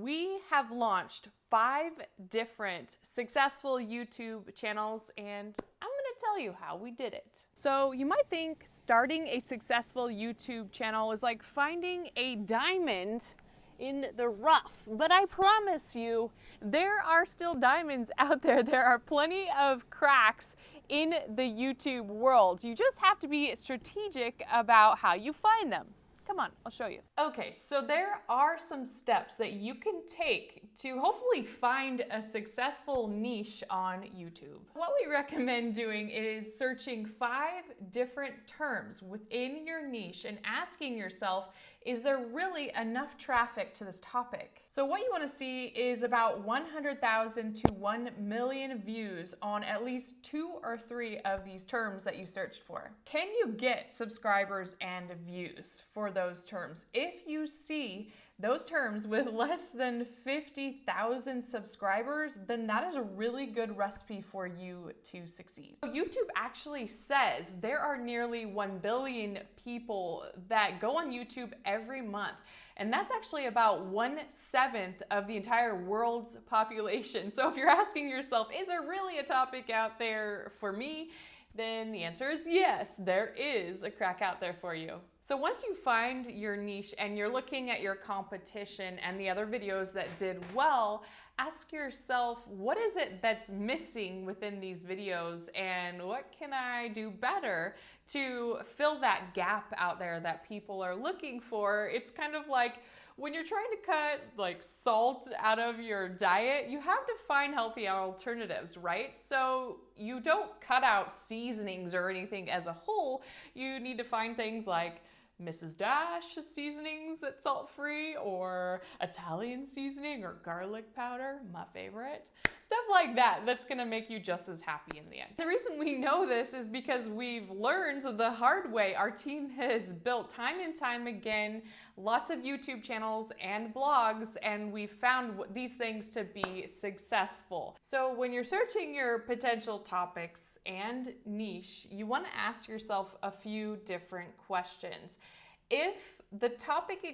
we have launched 5 different successful YouTube channels, and I'm going to tell you how we did it. So you might think starting a successful YouTube channel is like finding a diamond in the rough, but I promise you there are still diamonds out there. There are plenty of cracks in the YouTube world. You just have to be strategic about how you find them. Come on, I'll show you. Okay, so there are some steps that you can take to hopefully find a successful niche on YouTube. What we recommend doing is searching 5 different terms within your niche and asking yourself, is there really enough traffic to this topic? So what you want to see is about 100,000 to 1 million views on at least 2 or 3 of these terms that you searched for. Can you get subscribers and views for those terms? If you see those terms with less than 50,000 subscribers, then that is a really good recipe for you to succeed. So YouTube actually says there are nearly 1 billion people that go on YouTube every month. And that's actually about 1/7 of the entire world's population. So if you're asking yourself, is there really a topic out there for me? Then the answer is yes, there is a crack out there for you. So once you find your niche and you're looking at your competition and the other videos that did well, ask yourself, what is it that's missing within these videos and what can I do better to fill that gap out there that people are looking for? It's kind of like when you're trying to cut like salt out of your diet, you have to find healthy alternatives, right? So you don't cut out seasonings or anything as a whole. You need to find things like Mrs. Dash seasonings that's salt-free, or Italian seasoning, or garlic powder, my favorite. Stuff like that that's gonna make you just as happy in the end. The reason we know this is because we've learned the hard way. Our team has built time and time again lots of YouTube channels and blogs, and we found these things to be successful. So when you're searching your potential topics and niche, you want to ask yourself a few different questions. If the topic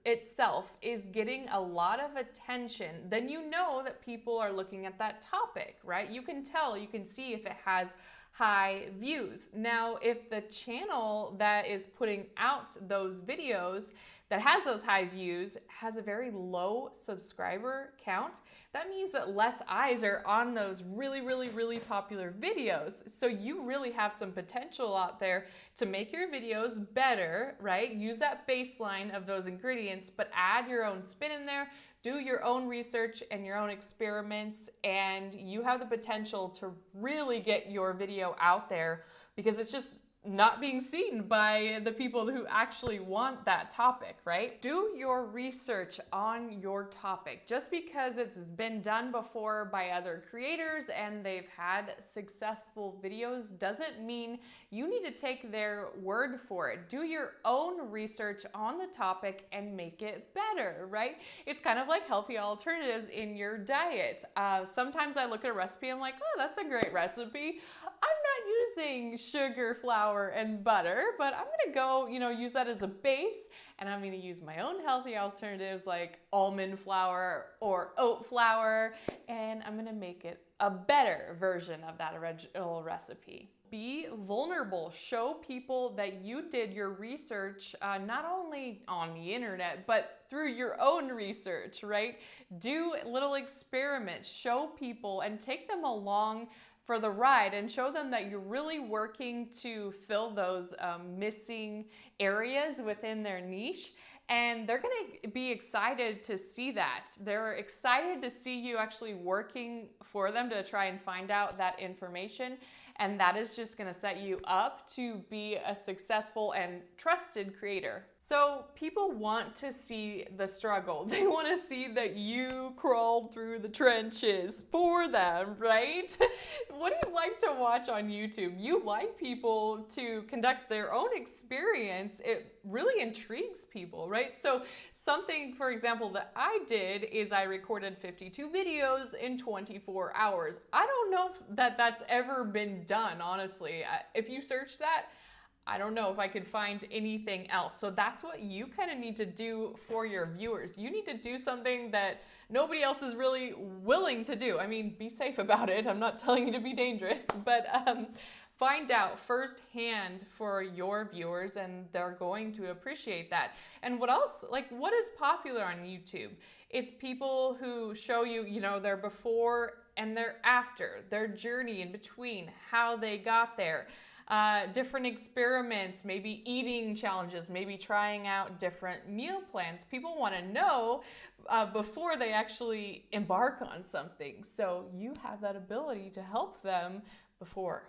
itself is getting a lot of attention, then you know that people are looking at that topic, right? You can tell, you can see if it has high views. Now, if the channel that is putting out those videos that has those high views has a very low subscriber count, that means that less eyes are on those really popular videos. So you really have some potential out there to make your videos better, right? Use that baseline of those ingredients, but add your own spin in there, do your own research and your own experiments, and you have the potential to really get your video out there because it's just not being seen by the people who actually want that topic, right? Do your research on your topic. Just because it's been done before by other creators and they've had successful videos doesn't mean you need to take their word for it. Do your own research on the topic and make it better, right? It's kind of like healthy alternatives in your diet. Sometimes I look at a recipe and I'm like, oh, that's a great recipe. I'm not using sugar, flour, and butter, but I'm gonna go, use that as a base, and I'm gonna use my own healthy alternatives like almond flour or oat flour, and I'm gonna make it a better version of that original recipe. Be vulnerable. Show people that you did your research not only on the internet, but through your own research, right? Do little experiments. Show people and take them along for the ride and show them that you're really working to fill those missing areas within their niche. And they're gonna be excited to see that. They're excited to see you actually working for them to try and find out that information. And that is just gonna set you up to be a successful and trusted creator. So people want to see the struggle. They want to see that you crawled through the trenches for them, right? What do you like to watch on YouTube? You like people to conduct their own experience. It really intrigues people, right? So something, for example, that I did is I recorded 52 videos in 24 hours. I don't know that that's ever been done, honestly. If you search that, I don't know if I could find anything else. So that's what you kind of need to do for your viewers. You need to do something that nobody else is really willing to do. I mean, be safe about it. I'm not telling you to be dangerous, but find out firsthand for your viewers, and they're going to appreciate that. And what else, like what is popular on YouTube? It's people who show you, you know, their before and their after, their journey in between, how they got there. Different experiments, maybe eating challenges, maybe trying out different meal plans. People want to know before they actually embark on something. So you have that ability to help them before.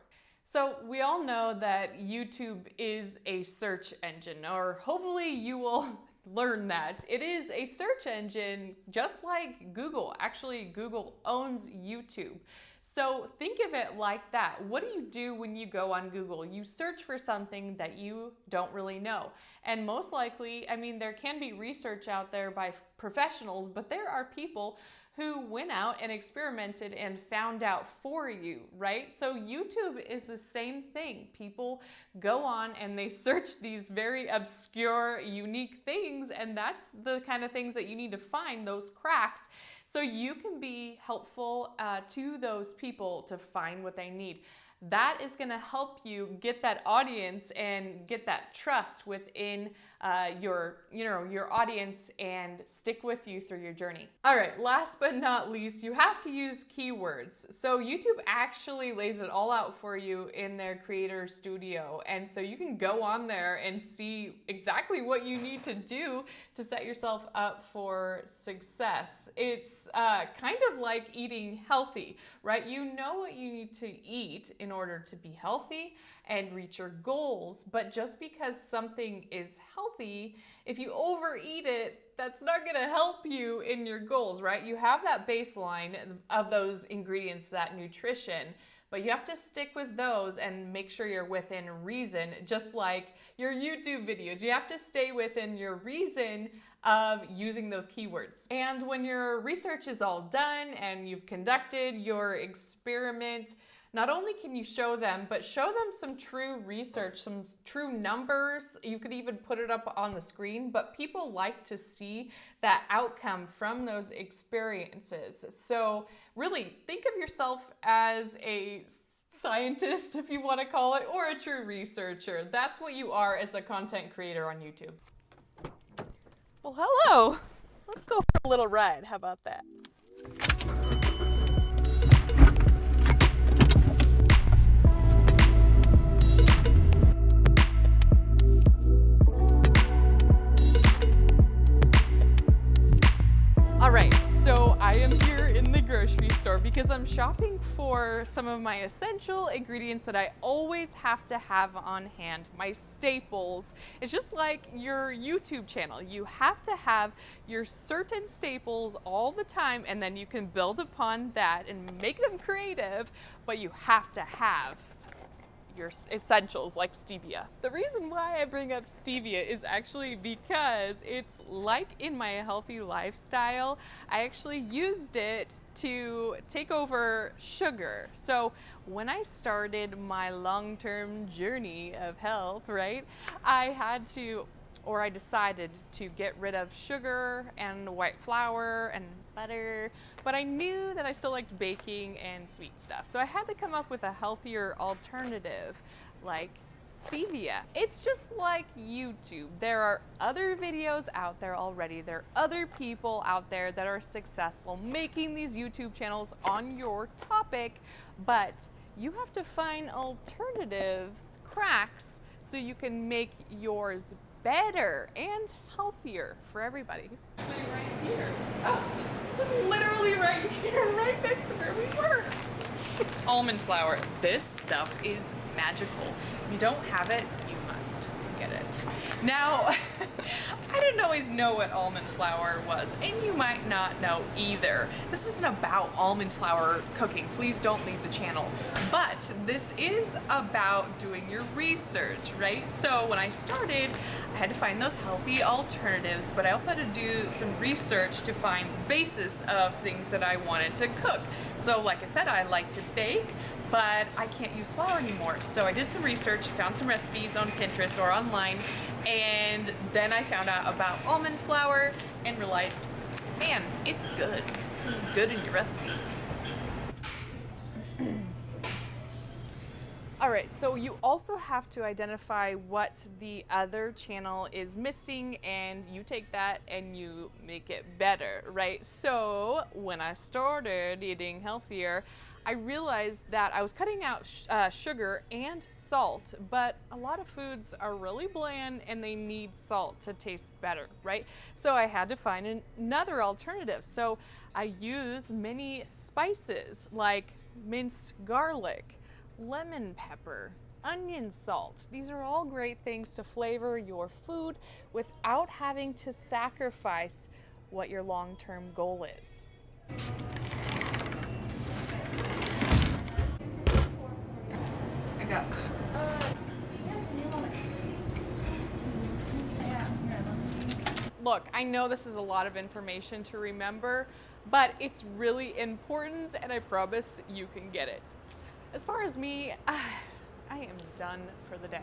So we all know that YouTube is a search engine, or hopefully you will learn that. It is a search engine just like Google. Actually, Google owns YouTube. So think of it like that. What do you do when you go on Google? You search for something that you don't really know. And most likely, I mean, there can be research out there by professionals, but there are people who went out and experimented and found out for you, right? So YouTube is the same thing. People go on and they search these very obscure, unique things, and that's the kind of things that you need to find, those cracks, so you can be helpful to those people to find what they need. That is going to help you get that audience and get that trust within your audience and stick with you through your journey. All right, last but not least, you have to use keywords. So YouTube actually lays it all out for you in their Creator Studio. And so you can go on there and see exactly what you need to do to set yourself up for success. It's kind of like eating healthy, right? You know what you need to eat in order to be healthy and reach your goals. But just because something is healthy, if you overeat it, that's not gonna help you in your goals, right? You have that baseline of those ingredients, that nutrition, but you have to stick with those and make sure you're within reason, just like your YouTube videos. You have to stay within your reason of using those keywords. And when your research is all done and you've conducted your experiment, not only can you show them, but show them some true research, some true numbers. You could even put it up on the screen, but people like to see that outcome from those experiences. So really think of yourself as a scientist, if you want to call it, or a true researcher. That's what you are as a content creator on YouTube. Well, hello. Let's go for a little ride. How about that? All right, so I am here in the grocery store because I'm shopping for some of my essential ingredients that I always have to have on hand, my staples. It's just like your YouTube channel. You have to have your certain staples all the time, and then you can build upon that and make them creative, but you have to have your essentials like stevia. The reason why I bring up stevia is actually because it's like in my healthy lifestyle, I actually used it to take over sugar. So when I started my long-term journey of health, right, I decided to get rid of sugar and white flour and butter, but I knew that I still liked baking and sweet stuff. So I had to come up with a healthier alternative like stevia. It's just like YouTube. There are other videos out there already. There are other people out there that are successful making these YouTube channels on your topic, but you have to find alternatives, cracks, so you can make yours better and healthier for everybody. Right here. Oh, literally right here, right next to where we were. Almond flour. This stuff is magical. If you don't have it, you must get it. it. Now, I didn't always know what almond flour was, and you might not know either. This isn't about almond flour cooking. Please don't leave the channel. But this is about doing your research, right? So when I started, I had to find those healthy alternatives, but I also had to do some research to find the basis of things that I wanted to cook. So like I said, I like to bake, but I can't use flour anymore. So I did some research, found some recipes on Pinterest or online, and then I found out about almond flour and realized, man, it's good. It's good in your recipes. All right, so you also have to identify what the other channel is missing, and you take that and you make it better, right? So when I started eating healthier, I realized that I was cutting out sugar and salt, but a lot of foods are really bland and they need salt to taste better, right? So I had to find another alternative. So I use many spices like minced garlic, lemon pepper, onion salt. These are all great things to flavor your food without having to sacrifice what your long-term goal is. I got this. Look, I know this is a lot of information to remember, but it's really important, and I promise you can get it. As far as me, I am done for the day.